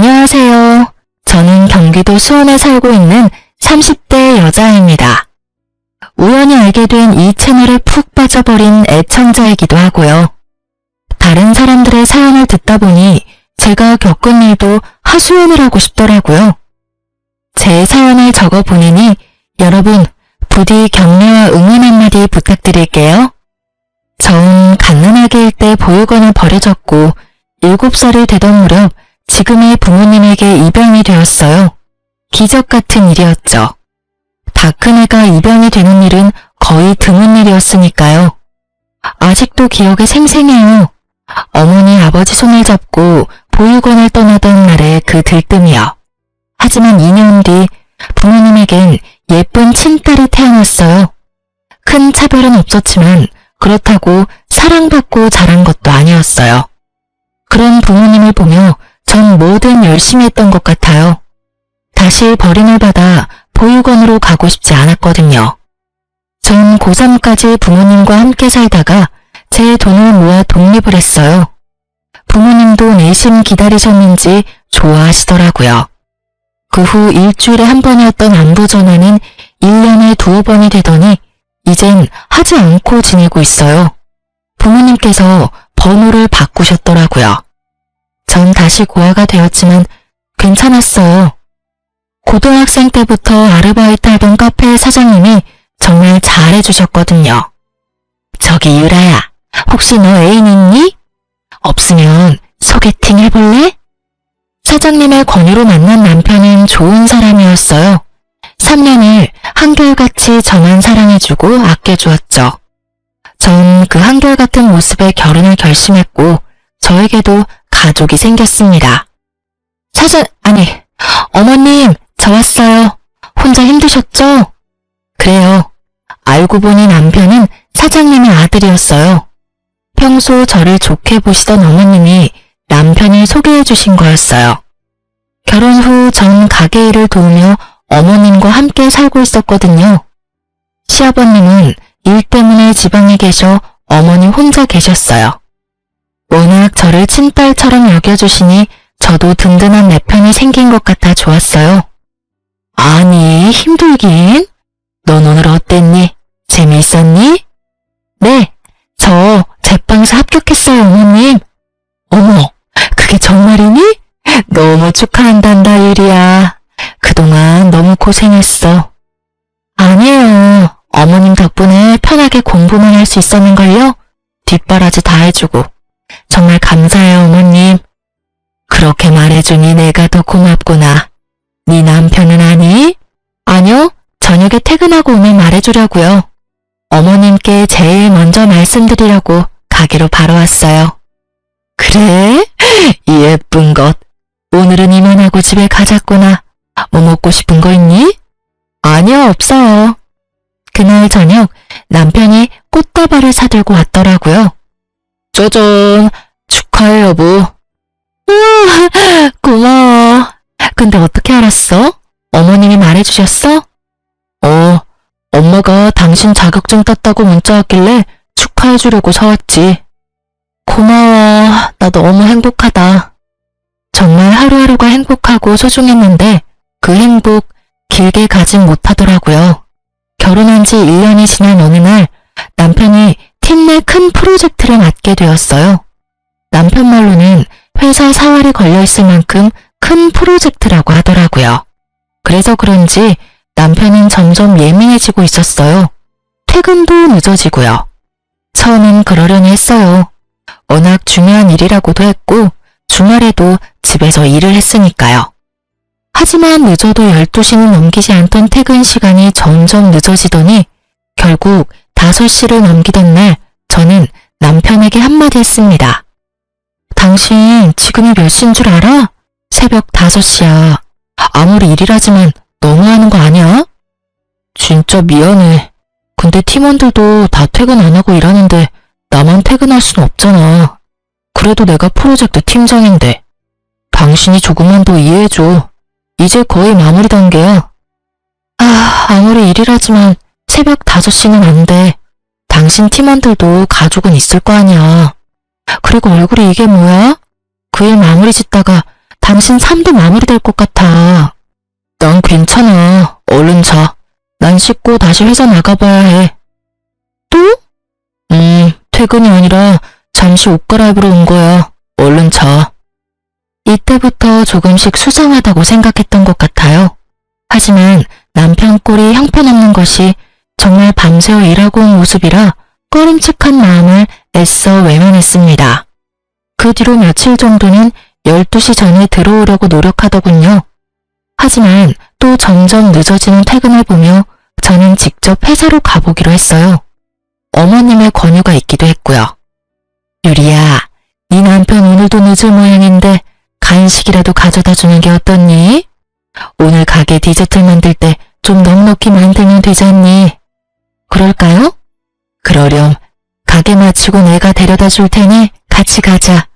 안녕하세요. 저는 경기도 수원에 살고 있는 30대 여자입니다. 우연히 알게 된 이 채널에 푹 빠져버린 애청자이기도 하고요. 다른 사람들의 사연을 듣다 보니 제가 겪은 일도 하소연을 하고 싶더라고요. 제 사연을 적어 보내니 여러분 부디 격려와 응원 한마디 부탁드릴게요. 전 갓난아기일 때 보육원에 버려졌고 7살이 되던 무렵 지금의 부모님에게 입양이 되었어요. 기적 같은 일이었죠. 다 큰 애가 입양이 되는 일은 거의 드문 일이었으니까요. 아직도 기억에 생생해요. 어머니 아버지 손을 잡고 보육원을 떠나던 날의 그 들뜸이요. 하지만 2년 뒤 부모님에겐 예쁜 친딸이 태어났어요. 큰 차별은 없었지만 그렇다고 사랑받고 자란 것도 아니었어요. 그런 부모님을 보며 전 뭐든 열심히 했던 것 같아요. 다시 버림을 받아 보육원으로 가고 싶지 않았거든요. 전 고3까지 부모님과 함께 살다가 제 돈을 모아 독립을 했어요. 부모님도 내심 기다리셨는지 좋아하시더라고요. 그 후 일주일에 한 번이었던 안부 전화는 1년에 2번이 되더니 이젠 하지 않고 지내고 있어요. 부모님께서 번호를 바꾸셨더라고요. 전 다시 고아가 되었지만 괜찮았어요. 고등학생 때부터 아르바이트 하던 카페 사장님이 정말 잘해주셨거든요. 저기 유라야, 혹시 너 애인 있니? 없으면 소개팅 해볼래? 사장님의 권유로 만난 남편은 좋은 사람이었어요. 3년을 한결같이 저만 사랑해주고 아껴주었죠. 전 그 한결같은 모습에 결혼을 결심했고 저에게도 가족이 생겼습니다. 어머님, 저 왔어요. 혼자 힘드셨죠? 그래요. 알고 보니 남편은 사장님의 아들이었어요. 평소 저를 좋게 보시던 어머님이 남편을 소개해 주신 거였어요. 결혼 후 전 가게 일을 도우며 어머님과 함께 살고 있었거든요. 시아버님은 일 때문에 지방에 계셔 어머니 혼자 계셨어요. 워낙 저를 친딸처럼 여겨주시니 저도 든든한 내 편이 생긴 것 같아 좋았어요. 아니, 힘들긴? 넌 오늘 어땠니? 재미있었니? 네, 저 제빵사 합격했어요, 어머님. 어머, 그게 정말이니? 너무 축하한단다, 유리야. 그동안 너무 고생했어. 아니에요. 어머님 덕분에 편하게 공부만 할 수 있었는걸요? 뒷바라지 다 해주고. 정말 감사해요, 어머님. 그렇게 말해주니 내가 더 고맙구나. 네 남편은 아니? 아니요, 저녁에 퇴근하고 오면 말해주려고요. 어머님께 제일 먼저 말씀드리려고 가게로 바로 왔어요. 그래? 이 예쁜 것. 오늘은 이만하고 집에 가자꾸나. 뭐 먹고 싶은 거 있니? 아니요, 없어요. 그날 저녁 남편이 꽃다발을 사들고 왔더라고요. 짜잔, 축하해 여보. 우와, 고마워. 근데 어떻게 알았어? 어머님이 말해주셨어? 엄마가 당신 자격증 땄다고 문자 왔길래 축하해주려고 사왔지. 고마워. 나 너무 행복하다. 정말 하루하루가 행복하고 소중했는데 그 행복 길게 가진 못하더라고요. 결혼한 지 1년이 지난 어느 날 남편이 팀 내 큰 프로젝트를 맡게 되었어요. 남편 말로는 회사 사활이 걸려있을 만큼 큰 프로젝트라고 하더라고요. 그래서 그런지 남편은 점점 예민해지고 있었어요. 퇴근도 늦어지고요. 처음엔 그러려니 했어요. 워낙 중요한 일이라고도 했고 주말에도 집에서 일을 했으니까요. 하지만 늦어도 12시는 넘기지 않던 퇴근 시간이 점점 늦어지더니 결국 5시를 넘기던 날 저는 남편에게 한마디 했습니다. 당신 지금이 몇 시인 줄 알아? 새벽 5시야. 아무리 일이라지만 너무하는 거 아니야? 진짜 미안해. 근데 팀원들도 다 퇴근 안 하고 일하는데 나만 퇴근할 순 없잖아. 그래도 내가 프로젝트 팀장인데. 당신이 조금만 더 이해해줘. 이제 거의 마무리 단계야. 아무리 일이라지만 새벽 5시는 안 돼. 당신 팀원들도 가족은 있을 거 아니야. 그리고 얼굴이 이게 뭐야? 그 일 마무리 짓다가 당신 당신 삶도 마무리될 것 같아. 난 괜찮아. 얼른 자. 난 씻고 다시 회사 나가봐야 해. 또? 퇴근이 아니라 잠시 옷 갈아입으러 온 거야. 얼른 자. 이때부터 조금씩 수상하다고 생각했던 것 같아요. 하지만 남편 꼴이 형편없는 것이 정말 밤새워 일하고 온 모습이라 꺼림칙한 마음을 애써 외면했습니다. 그 뒤로 며칠 정도는 12시 전에 들어오려고 노력하더군요. 하지만 또 점점 늦어지는 퇴근을 보며 저는 직접 회사로 가보기로 했어요. 어머님의 권유가 있기도 했고요. 유리야, 네 남편 오늘도 늦을 모양인데 간식이라도 가져다 주는 게 어떻니? 오늘 가게 디저트 만들 때 좀 넉넉히 만들면 되잖니? 그럴까요? 그러렴. 가게 마치고 내가 데려다 줄 테니 같이 가자.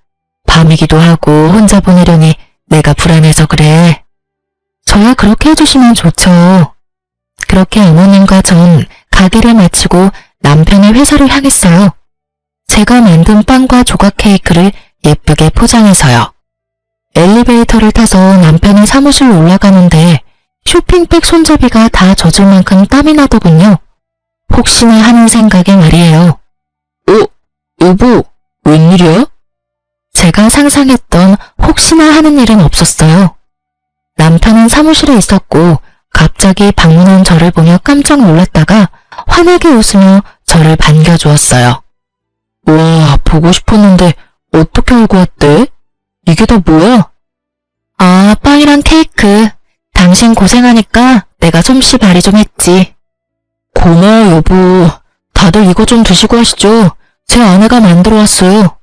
밤이기도 하고 혼자 보내려니 내가 불안해서 그래. 저야 그렇게 해주시면 좋죠. 그렇게 어머님과 전 가게를 마치고 남편의 회사를 향했어요. 제가 만든 빵과 조각 케이크를 예쁘게 포장해서요. 엘리베이터를 타서 남편의 사무실로 올라가는데 쇼핑백 손잡이가 다 젖을 만큼 땀이 나더군요. 혹시나 하는 생각에 말이에요. 여보, 웬일이야? 제가 상상했던 혹시나 하는 일은 없었어요. 남편은 사무실에 있었고 갑자기 방문한 저를 보며 깜짝 놀랐다가 환하게 웃으며 저를 반겨주었어요. 와, 보고 싶었는데 어떻게 알고 왔대? 이게 다 뭐야? 아, 빵이랑 케이크. 당신 고생하니까 내가 솜씨 발휘 좀 했지. 고마워, 여보. 다들 이거 좀 드시고 하시죠. 제 아내가 만들어 왔어요.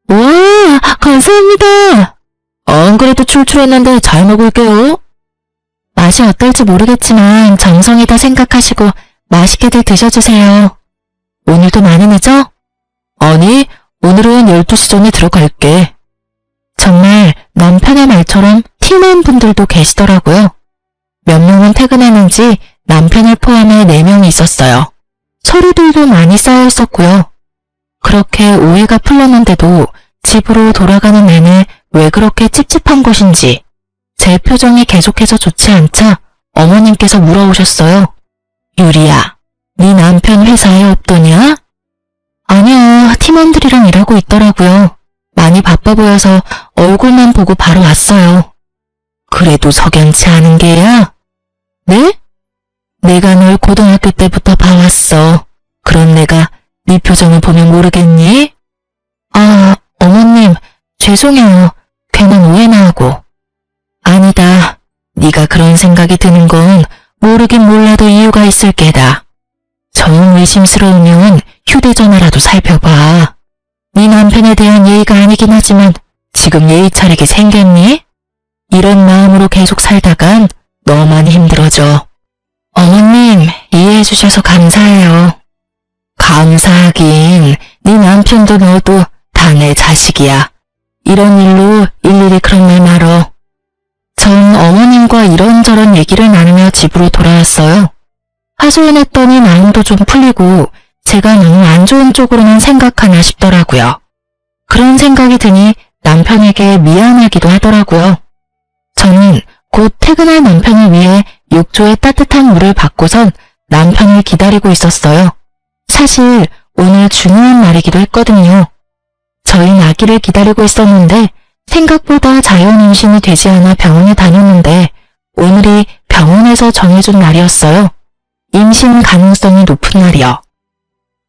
와, 감사합니다. 안 그래도 출출했는데 잘 먹을게요. 맛이 어떨지 모르겠지만 정성이다 생각하시고 맛있게들 드셔주세요. 오늘도 많이 늦어? 아니, 오늘은 12시 전에 들어갈게. 정말 남편의 말처럼 팀원분들도 계시더라고요. 몇 명은 퇴근했는지 남편을 포함해 4명이 있었어요. 서류들도 많이 쌓여 있었고요. 그렇게 오해가 풀렸는데도 집으로 돌아가는 내내 왜 그렇게 찝찝한 것인지 제 표정이 계속해서 좋지 않자 어머님께서 물어오셨어요. 유리야, 네 남편 회사에 없더냐? 아니요, 팀원들이랑 일하고 있더라고요. 많이 바빠 보여서 얼굴만 보고 바로 왔어요. 그래도 석연치 않은 게야? 네? 내가 널 고등학교 때부터 봐왔어. 그런 내가 네 표정을 보면 모르겠니? 아, 어머님, 죄송해요. 괜한 오해나 하고. 아니다. 네가 그런 생각이 드는 건 모르긴 몰라도 이유가 있을 게다. 정 의심스러우면 휴대전화라도 살펴봐. 네 남편에 대한 예의가 아니긴 하지만 지금 예의 차리게 생겼니? 이런 마음으로 계속 살다간 너만 힘들어져. 어머님, 이해해 주셔서 감사해요. 감사하긴, 네 남편도 너도 다 내 자식이야. 이런 일로 일일이 그런 말 말어. 전 어머님과 이런저런 얘기를 나누며 집으로 돌아왔어요. 하소연했더니 마음도 좀 풀리고 제가 너무 안 좋은 쪽으로만 생각하나 싶더라고요. 그런 생각이 드니 남편에게 미안하기도 하더라고요. 저는 곧 퇴근할 남편을 위해 욕조에 따뜻한 물을 받고선 남편을 기다리고 있었어요. 사실 오늘 중요한 날이기도 했거든요. 저희 아기를 기다리고 있었는데 생각보다 자연임신이 되지 않아 병원에 다녔는데 오늘이 병원에서 정해준 날이었어요. 임신 가능성이 높은 날이요.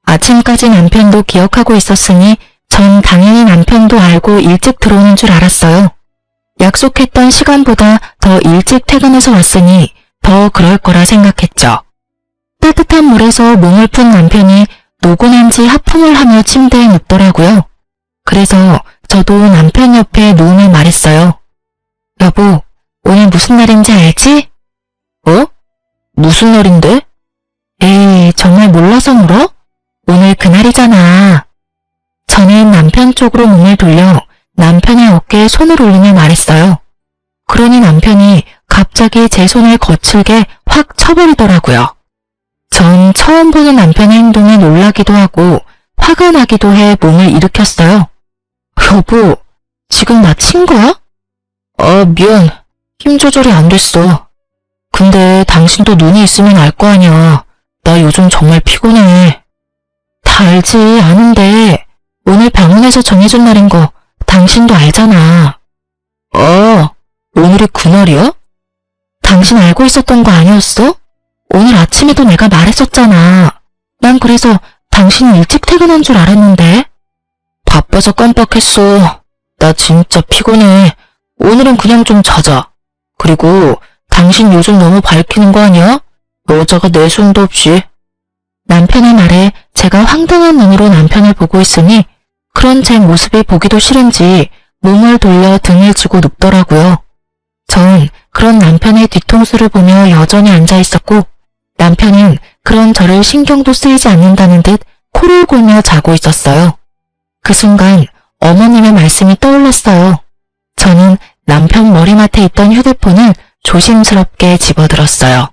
아침까지 남편도 기억하고 있었으니 전 당연히 남편도 알고 일찍 들어오는 줄 알았어요. 약속했던 시간보다 더 일찍 퇴근해서 왔으니 더 그럴 거라 생각했죠. 따뜻한 물에서 몸을 푼 남편이 노곤한지 하품을 하며 침대에 눕더라고요. 그래서 저도 남편 옆에 누우며 말했어요. 여보, 오늘 무슨 날인지 알지? 무슨 날인데? 에이, 정말 몰라서 물어? 오늘 그날이잖아. 저는 남편 쪽으로 몸을 돌려 남편의 어깨에 손을 올리며 말했어요. 그러니 남편이 갑자기 제 손을 거칠게 확 쳐버리더라고요. 전 처음 보는 남편의 행동에 놀라기도 하고 화가 나기도 해 몸을 일으켰어요. 여보, 지금 나 친 거야? 미안. 힘 조절이 안 됐어. 근데 당신도 눈이 있으면 알 거 아니야. 나 요즘 정말 피곤해. 다 알지, 아는데 오늘 병원에서 정해준 날인 거 당신도 알잖아. 오늘이 그날이야? 당신 알고 있었던 거 아니었어? 오늘 아침에도 내가 말했었잖아. 난 그래서 당신이 일찍 퇴근한 줄 알았는데. 바빠서 깜빡했어. 나 진짜 피곤해. 오늘은 그냥 좀 자자. 그리고 당신 요즘 너무 밝히는 거 아니야? 여자가 내숭도 없이. 남편의 말에 제가 황당한 눈으로 남편을 보고 있으니 그런 제 모습이 보기도 싫은지 몸을 돌려 등을 쥐고 눕더라고요. 전 그런 남편의 뒤통수를 보며 여전히 앉아 있었고 남편은 그런 저를 신경도 쓰이지 않는다는 듯 코를 골며 자고 있었어요. 그 순간 어머님의 말씀이 떠올랐어요. 저는 남편 머리맡에 있던 휴대폰을 조심스럽게 집어들었어요.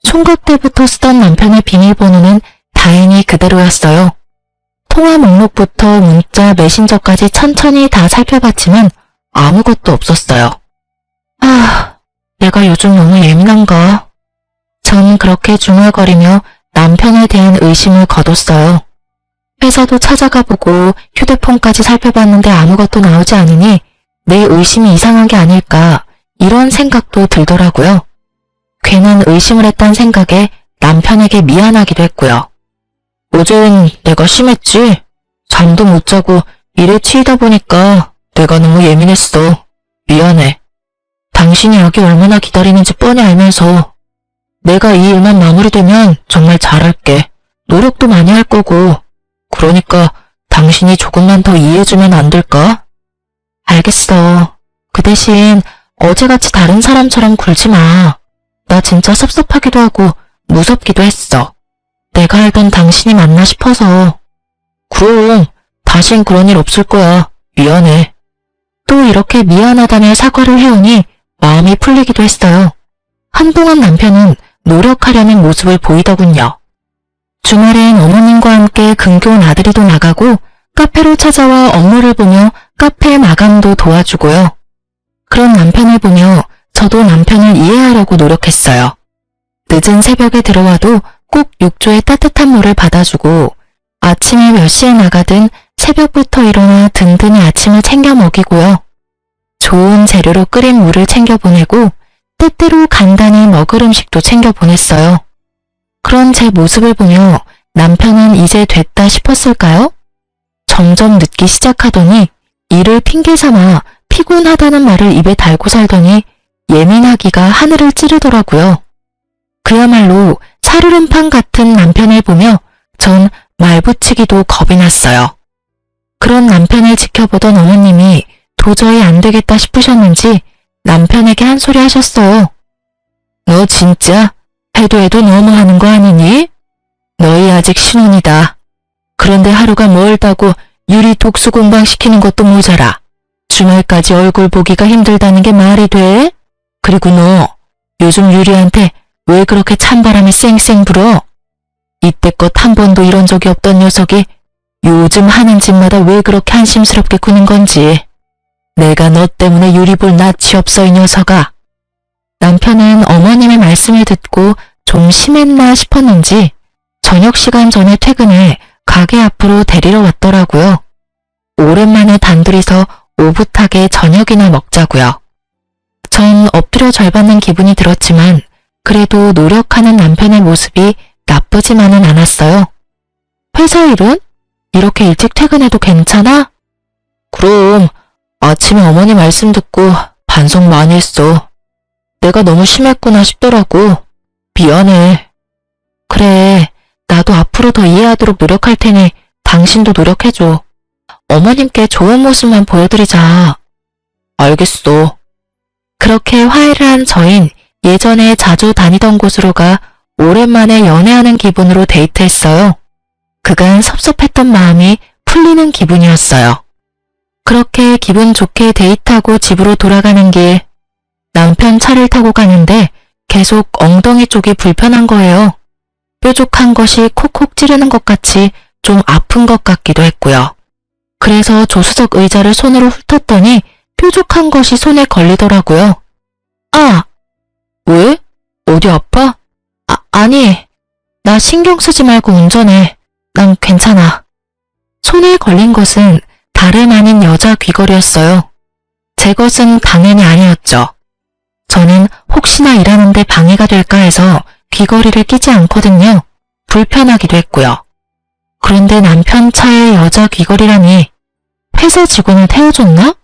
총각 때부터 쓰던 남편의 비밀번호는 다행히 그대로였어요. 통화 목록부터 문자, 메신저까지 천천히 다 살펴봤지만 아무것도 없었어요. 내가 요즘 너무 예민한가? 전 그렇게 중얼거리며 남편에 대한 의심을 거뒀어요. 회사도 찾아가 보고 휴대폰까지 살펴봤는데 아무것도 나오지 않으니 내 의심이 이상한 게 아닐까 이런 생각도 들더라고요. 괜한 의심을 했단 생각에 남편에게 미안하기도 했고요. 어젠 내가 심했지? 잠도 못 자고 일에 치이다 보니까 내가 너무 예민했어. 미안해. 당신이 여기 얼마나 기다리는지 뻔히 알면서 내가 이 일만 마무리되면 정말 잘할게. 노력도 많이 할 거고. 그러니까 당신이 조금만 더 이해해주면 안 될까? 알겠어. 그 대신 어제같이 다른 사람처럼 굴지 마. 나 진짜 섭섭하기도 하고 무섭기도 했어. 내가 알던 당신이 맞나 싶어서. 그럼 다신 그런 일 없을 거야. 미안해. 또 이렇게 미안하다며 사과를 해오니 마음이 풀리기도 했어요. 한동안 남편은 노력하려는 모습을 보이더군요. 주말엔 어머님과 함께 근교온 아들이도 나가고 카페로 찾아와 업무를 보며 카페 마감도 도와주고요. 그런 남편을 보며 저도 남편을 이해하려고 노력했어요. 늦은 새벽에 들어와도 꼭 욕조에 따뜻한 물을 받아주고 아침에 몇 시에 나가든 새벽부터 일어나 든든히 아침을 챙겨 먹이고요. 좋은 재료로 끓인 물을 챙겨 보내고 때때로 간단히 먹을 음식도 챙겨 보냈어요. 그런 제 모습을 보며 남편은 이제 됐다 싶었을까요? 점점 늦기 시작하더니 일을 핑계 삼아 피곤하다는 말을 입에 달고 살더니 예민하기가 하늘을 찌르더라고요. 그야말로 살얼음판 같은 남편을 보며 전 말붙이기도 겁이 났어요. 그런 남편을 지켜보던 어머님이 도저히 안 되겠다 싶으셨는지 남편에게 한 소리 하셨어요. 너 진짜 해도 너무하는 거 아니니? 너희 아직 신혼이다. 그런데 하루가 멀다고 유리 독수 공방시키는 것도 모자라. 주말까지 얼굴 보기가 힘들다는 게 말이 돼? 그리고 너 요즘 유리한테 왜 그렇게 찬바람이 쌩쌩 불어? 이때껏 한 번도 이런 적이 없던 녀석이 요즘 하는 짓마다 왜 그렇게 한심스럽게 구는 건지. 내가 너 때문에 유리 볼 낯이 없어 이 녀석아. 남편은 어머님의 말씀을 듣고 좀 심했나 싶었는지 저녁 시간 전에 퇴근해 가게 앞으로 데리러 왔더라고요. 오랜만에 단둘이서 오붓하게 저녁이나 먹자고요. 전 엎드려 절받는 기분이 들었지만 그래도 노력하는 남편의 모습이 나쁘지만은 않았어요. 회사 일은? 이렇게 일찍 퇴근해도 괜찮아? 그럼 아침에 어머니 말씀 듣고 반성 많이 했어. 내가 너무 심했구나 싶더라고. 미안해. 그래, 나도 앞으로 더 이해하도록 노력할 테니 당신도 노력해줘. 어머님께 좋은 모습만 보여드리자. 알겠어. 그렇게 화해를 한 저흰 예전에 자주 다니던 곳으로 가 오랜만에 연애하는 기분으로 데이트했어요. 그간 섭섭했던 마음이 풀리는 기분이었어요. 그렇게 기분 좋게 데이트하고 집으로 돌아가는 길, 남편 차를 타고 가는데 계속 엉덩이 쪽이 불편한 거예요. 뾰족한 것이 콕콕 찌르는 것 같이 좀 아픈 것 같기도 했고요. 그래서 조수석 의자를 손으로 훑었더니 뾰족한 것이 손에 걸리더라고요. 아! 왜? 어디 아파? 아니, 나 신경 쓰지 말고 운전해. 난 괜찮아. 손에 걸린 것은 다름 아닌 여자 귀걸이였어요. 제 것은 당연히 아니었죠. 저는 혹시나 일하는데 방해가 될까 해서 귀걸이를 끼지 않거든요. 불편하기도 했고요. 그런데 남편 차에 여자 귀걸이라니 회사 직원을 태워줬나?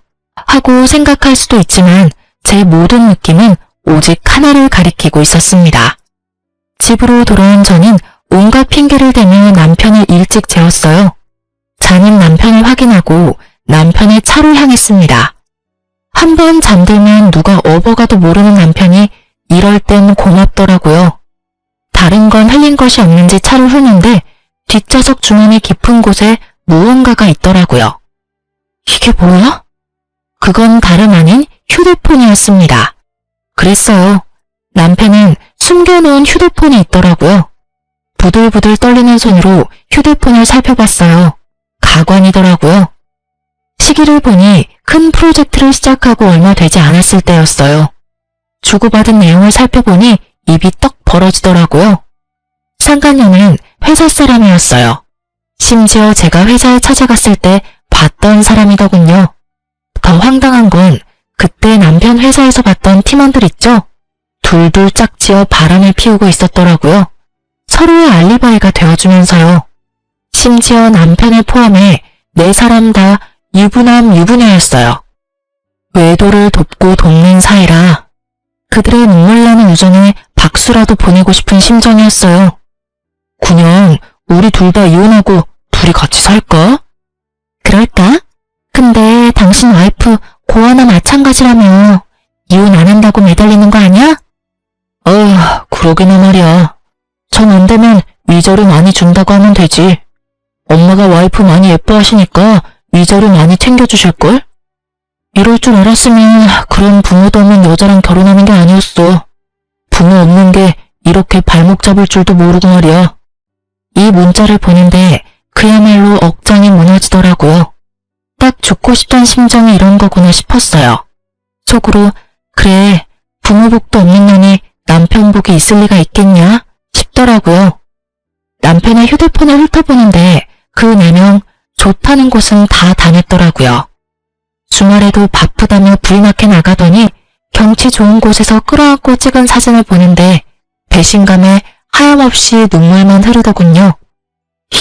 하고 생각할 수도 있지만 제 모든 느낌은 오직 하나를 가리키고 있었습니다. 집으로 돌아온 저는 온갖 핑계를 대며 남편을 일찍 재웠어요. 자는 남편을 확인하고 남편의 차를 향했습니다. 한 번 잠들면 누가 업어가도 모르는 남편이 이럴 땐 고맙더라고요. 다른 건 흘린 것이 없는지 차를 흐는데 뒷좌석 주머니 깊은 곳에 무언가가 있더라고요. 이게 뭐야? 그건 다름 아닌 휴대폰이었습니다. 그랬어요. 남편은 숨겨놓은 휴대폰이 있더라고요. 부들부들 떨리는 손으로 휴대폰을 살펴봤어요. 가관이더라고요. 시기를 보니 큰 프로젝트를 시작하고 얼마 되지 않았을 때였어요. 주고받은 내용을 살펴보니 입이 떡 벌어지더라고요. 상간녀는 회사 사람이었어요. 심지어 제가 회사에 찾아갔을 때 봤던 사람이더군요. 더 황당한 건 그때 남편 회사에서 봤던 팀원들 있죠? 둘둘 짝지어 바람을 피우고 있었더라고요. 서로의 알리바이가 되어주면서요. 심지어 남편을 포함해 4사람 다 유부남 유부녀였어요. 외도를 돕고 돕는 사이라 그들의 눈물나는 우정에 박수라도 보내고 싶은 심정이었어요. 그냥 우리 둘 다 이혼하고 둘이 같이 살까? 그럴까? 근데 당신 와이프 고아나 마찬가지라며 이혼 안 한다고 매달리는 거 아니야? 그러기나 말이야. 정 안 되면 위자료 많이 준다고 하면 되지. 엄마가 와이프 많이 예뻐하시니까 위자료 많이 챙겨주실걸? 이럴 줄 알았으면 그런 부모도 없는 여자랑 결혼하는 게 아니었어. 부모 없는 게 이렇게 발목 잡을 줄도 모르고 말이야. 이 문자를 보는데 그야말로 억장이 무너지더라고요. 딱 죽고 싶던 심정이 이런 거구나 싶었어요. 속으로 그래 부모 복도 없는 년이 남편 복이 있을 리가 있겠냐 싶더라고요. 남편의 휴대폰을 훑어보는데 그 4명 좋다는 곳은 다 다녔더라고요. 주말에도 바쁘다며 불나게 나가더니 경치 좋은 곳에서 끌어안고 찍은 사진을 보는데 배신감에 하염없이 눈물만 흐르더군요.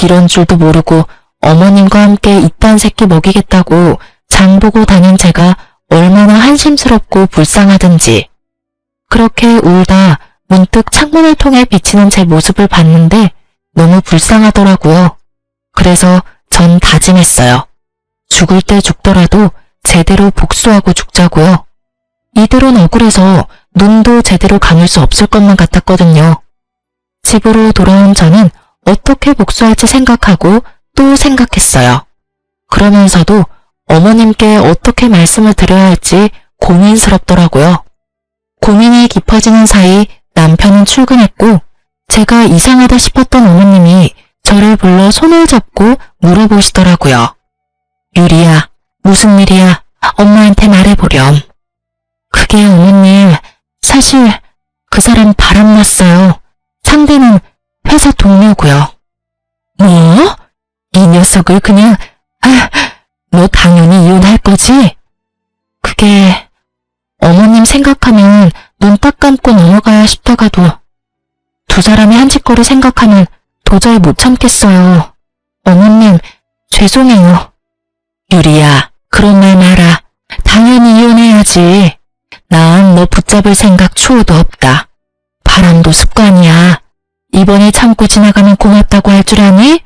이런 줄도 모르고 어머님과 함께 이딴 새끼 먹이겠다고 장보고 다닌 제가 얼마나 한심스럽고 불쌍하든지. 그렇게 울다 문득 창문을 통해 비치는 제 모습을 봤는데 너무 불쌍하더라고요. 그래서 전 다짐했어요. 죽을 때 죽더라도 제대로 복수하고 죽자고요. 이대로는 억울해서 눈도 제대로 감을 수 없을 것만 같았거든요. 집으로 돌아온 저는 어떻게 복수할지 생각하고 또 생각했어요. 그러면서도 어머님께 어떻게 말씀을 드려야 할지 고민스럽더라고요. 고민이 깊어지는 사이 남편은 출근했고 제가 이상하다 싶었던 어머님이 저를 불러 손을 잡고 물어보시더라고요. 유리야, 무슨 일이야? 엄마한테 말해보렴. 그게 어머님, 사실 그 사람 바람났어요. 상대는 회사 동료고요. 뭐? 이 녀석을 그냥... 너 당연히 이혼할 거지? 그게... 어머님 생각하면 눈 딱 감고 넘어가야 싶다가도 두 사람의 한 짓거리 생각하면 도저히 못 참겠어요. 어머님, 죄송해요. 유리야, 그런 말 마라. 당연히 이혼해야지. 난 너 붙잡을 생각 추호도 없다. 바람도 습관이야. 이번에 참고 지나가면 고맙다고 할 줄 아니?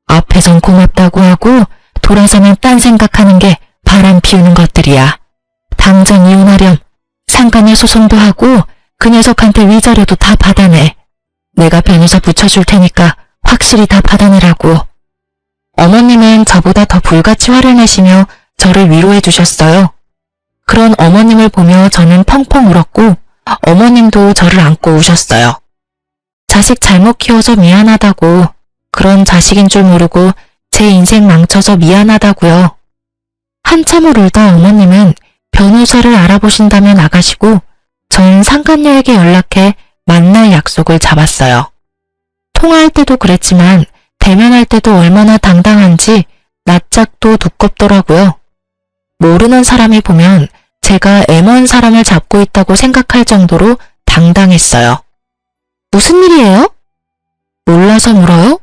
앞에선 고맙다고 하고 돌아서면 딴 생각하는 게 바람 피우는 것들이야. 당장 이혼하렴. 상간녀 소송도 하고 그 녀석한테 위자료도 다 받아내. 내가 변호사 붙여줄 테니까 확실히 다 받아내라고. 어머님은 저보다 더 불같이 화를 내시며 저를 위로해 주셨어요. 그런 어머님을 보며 저는 펑펑 울었고 어머님도 저를 안고 우셨어요. 자식 잘못 키워서 미안하다고, 그런 자식인 줄 모르고 제 인생 망쳐서 미안하다고요. 한참을 울다 어머님은 변호사를 알아보신다면 나가시고 전 상간녀에게 연락해 만날 약속을 잡았어요. 통화할 때도 그랬지만 대면할 때도 얼마나 당당한지 낯짝도 두껍더라고요. 모르는 사람이 보면 제가 M1 사람을 잡고 있다고 생각할 정도로 당당했어요. 무슨 일이에요? 몰라서 물어요?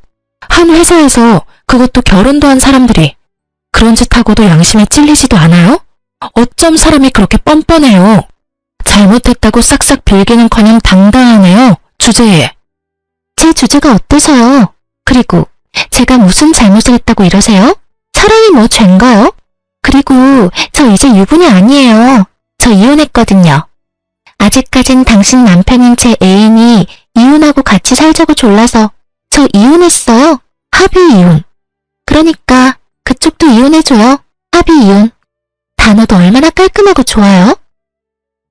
한 회사에서 그것도 결혼도 한 사람들이 그런 짓 하고도 양심에 찔리지도 않아요? 어쩜 사람이 그렇게 뻔뻔해요? 잘못했다고 싹싹 빌기는커녕 당당하네요. 주제에. 제 주제가 어때서요? 그리고 제가 무슨 잘못을 했다고 이러세요? 사람이 뭐 죄인가요? 그리고 저 이제 유부녀 아니에요. 저 이혼했거든요. 아직까진 당신 남편인 제 애인이 이혼하고 같이 살자고 졸라서 저 이혼했어요. 합의 이혼. 그러니까 그쪽도 이혼해줘요. 합의 이혼. 단어도 얼마나 깔끔하고 좋아요.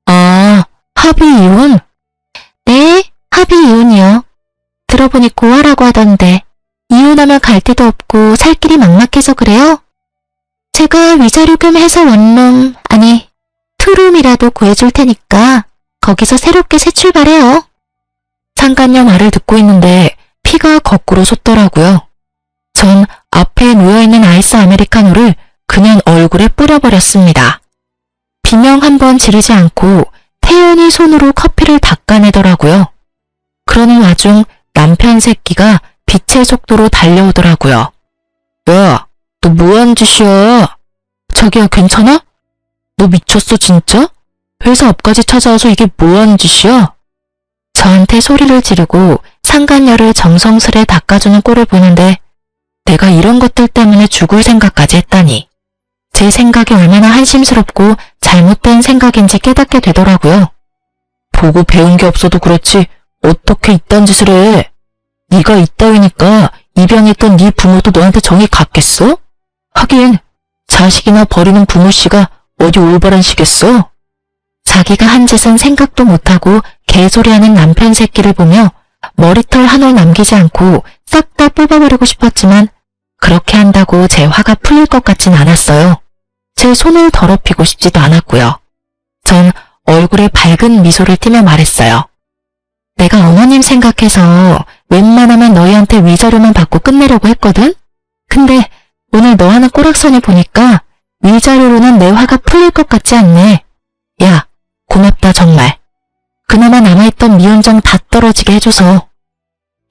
아, 합의 이혼? 네, 합의 이혼이요. 들어보니 고아라고 하던데 이혼하면 갈 데도 없고 살 길이 막막해서 그래요? 제가 위자료 겸 해서 원룸, 아니 투룸이라도 구해줄 테니까 거기서 새롭게 새 출발해요. 상간녀 말을 듣고 있는데 피가 거꾸로 솟더라고요. 전 앞에 놓여있는 아이스 아메리카노를 그냥 얼굴에 뿌려버렸습니다. 비명 한번 지르지 않고 태연히 손으로 커피를 닦아내더라고요. 그러는 와중 남편 새끼가 빛의 속도로 달려오더라고요. 야, 너 뭐하는 짓이야? 자기야, 괜찮아? 너 미쳤어 진짜? 회사 앞까지 찾아와서 이게 뭐하는 짓이야? 저한테 소리를 지르고 상간녀를 정성스레 닦아주는 꼴을 보는데 내가 이런 것들 때문에 죽을 생각까지 했다니. 제 생각이 얼마나 한심스럽고 잘못된 생각인지 깨닫게 되더라고요. 보고 배운 게 없어도 그렇지 어떻게 이딴 짓을 해? 네가 이따위니까 입양했던 네 부모도 너한테 정이 갔겠어? 하긴 자식이나 버리는 부모씨가 어디 올바른 시겠어? 자기가 한 짓은 생각도 못하고 개소리하는 남편 새끼를 보며 머리털 한 올 남기지 않고 싹 다 뽑아버리고 싶었지만 그렇게 한다고 제 화가 풀릴 것 같진 않았어요. 제 손을 더럽히고 싶지도 않았고요. 전 얼굴에 밝은 미소를 띠며 말했어요. 내가 어머님 생각해서 웬만하면 너희한테 위자료만 받고 끝내려고 했거든? 근데 오늘 너 하는 꼬락서니 보니까 위자료로는 내 화가 풀릴 것 같지 않네. 야, 고맙다 정말. 그나마 남아있던 미운정 다 떨어지게 해줘서.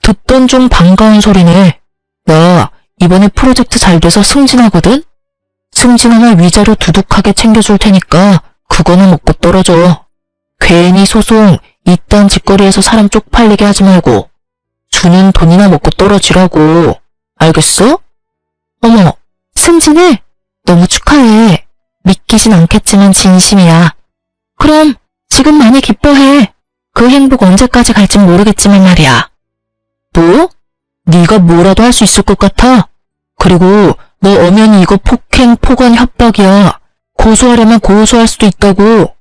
듣던 중 반가운 소리네. 나 이번에 프로젝트 잘 돼서 승진하거든? 승진하면 위자료 두둑하게 챙겨줄 테니까 그거는 먹고 떨어져. 괜히 소송 이딴 짓거리에서 사람 쪽팔리게 하지 말고 주는 돈이나 먹고 떨어지라고. 알겠어? 어머, 승진을? 너무 축하해. 믿기진 않겠지만 진심이야. 그럼 지금 많이 기뻐해. 그 행복 언제까지 갈진 모르겠지만 말이야. 뭐? 네가 뭐라도 할 수 있을 것 같아? 그리고 너 엄연히 이거 폭행, 폭언, 협박이야. 고소하려면 고소할 수도 있다고.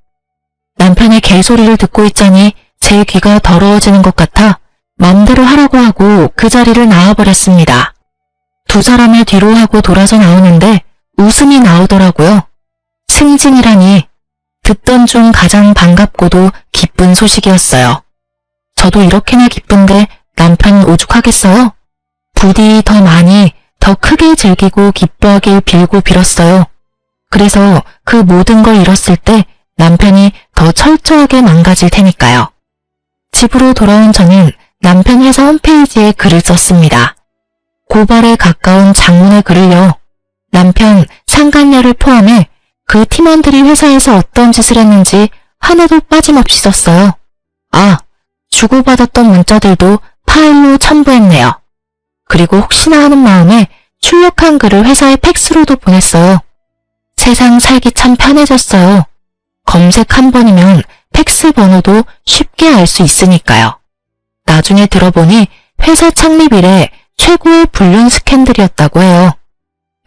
남편의 개소리를 듣고 있자니 제 귀가 더러워지는 것 같아 맘대로 하라고 하고 그 자리를 나와버렸습니다. 두 사람을 뒤로 하고 돌아서 나오는데 웃음이 나오더라고요. 승진이라니. 듣던 중 가장 반갑고도 기쁜 소식이었어요. 저도 이렇게나 기쁜데 남편 오죽하겠어요? 부디 더 많이, 더 크게 즐기고 기뻐하길 빌고 빌었어요. 그래서 그 모든 걸 잃었을 때 남편이 더 철저하게 망가질 테니까요. 집으로 돌아온 저는 남편 회사 홈페이지에 글을 썼습니다. 고발에 가까운 장문의 글을요. 남편, 상간녀를 포함해 그 팀원들이 회사에서 어떤 짓을 했는지 하나도 빠짐없이 썼어요. 아, 주고받았던 문자들도 파일로 첨부했네요. 그리고 혹시나 하는 마음에 출력한 글을 회사에 팩스로도 보냈어요. 세상 살기 참 편해졌어요. 검색 한 번이면 팩스 번호도 쉽게 알 수 있으니까요. 나중에 들어보니 회사 창립 이래 최고의 불륜 스캔들이었다고 해요.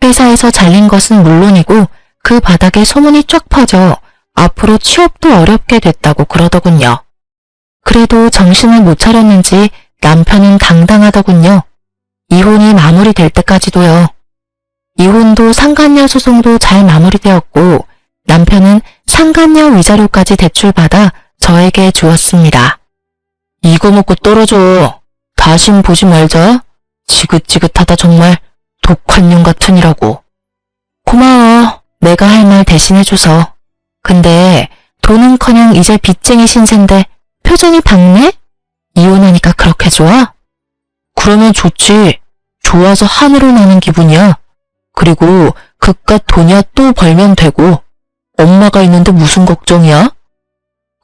회사에서 잘린 것은 물론이고 그 바닥에 소문이 쫙 퍼져 앞으로 취업도 어렵게 됐다고 그러더군요. 그래도 정신을 못 차렸는지 남편은 당당하더군요. 이혼이 마무리될 때까지도요. 이혼도 상간녀 소송도 잘 마무리되었고 남편은 상간녀 위자료까지 대출받아 저에게 주었습니다. 이거 먹고 떨어져. 다신 보지 말자. 지긋지긋하다 정말. 독한 년 같으니라고. 고마워. 내가 할 말 대신해줘서. 근데 돈은커녕 이제 빚쟁이 신세인데 표정이 밝네? 이혼하니까 그렇게 좋아? 그러면 좋지. 좋아서 하늘을 나는 기분이야. 그리고 그깟 돈이야 또 벌면 되고. 엄마가 있는데 무슨 걱정이야?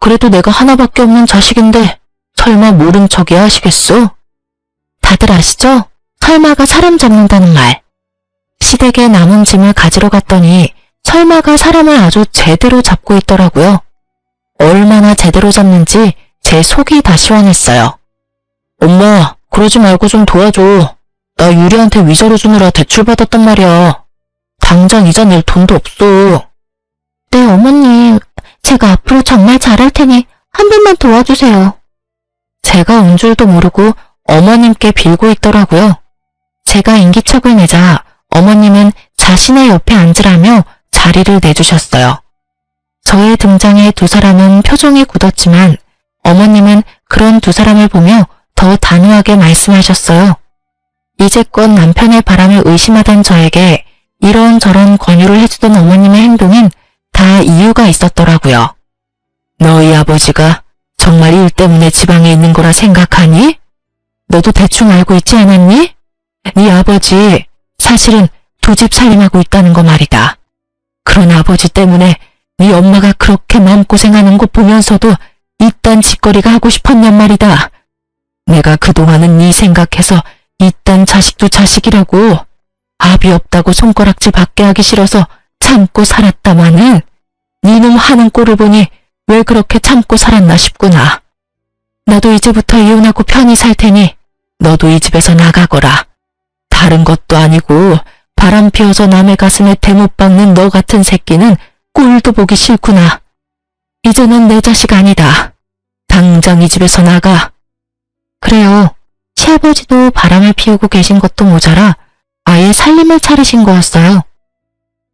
그래도 내가 하나밖에 없는 자식인데 설마 모른 척이야 하시겠어? 다들 아시죠? 설마가 사람 잡는다는 말. 시댁에 남은 짐을 가지러 갔더니 설마가 사람을 아주 제대로 잡고 있더라고요. 얼마나 제대로 잡는지 제 속이 다 시원했어요. 엄마, 그러지 말고 좀 도와줘. 나 유리한테 위자료 주느라 대출받았단 말이야. 당장 이자 낼 돈도 없어. 네, 어머님. 제가 앞으로 정말 잘할 테니 한 번만 도와주세요. 제가 온 줄도 모르고 어머님께 빌고 있더라고요. 제가 인기척을 내자 어머님은 자신의 옆에 앉으라며 자리를 내주셨어요. 저의 등장에 두 사람은 표정이 굳었지만 어머님은 그런 두 사람을 보며 더 단호하게 말씀하셨어요. 이제껏 남편의 바람을 의심하던 저에게 이런저런 권유를 해주던 어머님의 행동엔 다 이유가 있었더라고요. 너희 아버지가 정말 일 때문에 지방에 있는 거라 생각하니? 너도 대충 알고 있지 않았니? 네 아버지 사실은 두 집 살림하고 있다는 거 말이다. 그런 아버지 때문에 네 엄마가 그렇게 마음고생하는 거 보면서도 이딴 짓거리가 하고 싶었냔 말이다. 내가 그동안은 네 생각해서 이딴 자식도 자식이라고 압이 없다고 손가락질 받게 하기 싫어서 참고 살았다마는 네놈 하는 꼴을 보니 왜 그렇게 참고 살았나 싶구나. 나도 이제부터 이혼하고 편히 살 테니 너도 이 집에서 나가거라. 다른 것도 아니고 바람 피워서 남의 가슴에 대못 박는 너 같은 새끼는 꼴도 보기 싫구나. 이제는 내 자식 아니다. 당장 이 집에서 나가. 그래요. 시아버지도 바람을 피우고 계신 것도 모자라 아예 살림을 차리신 거였어요.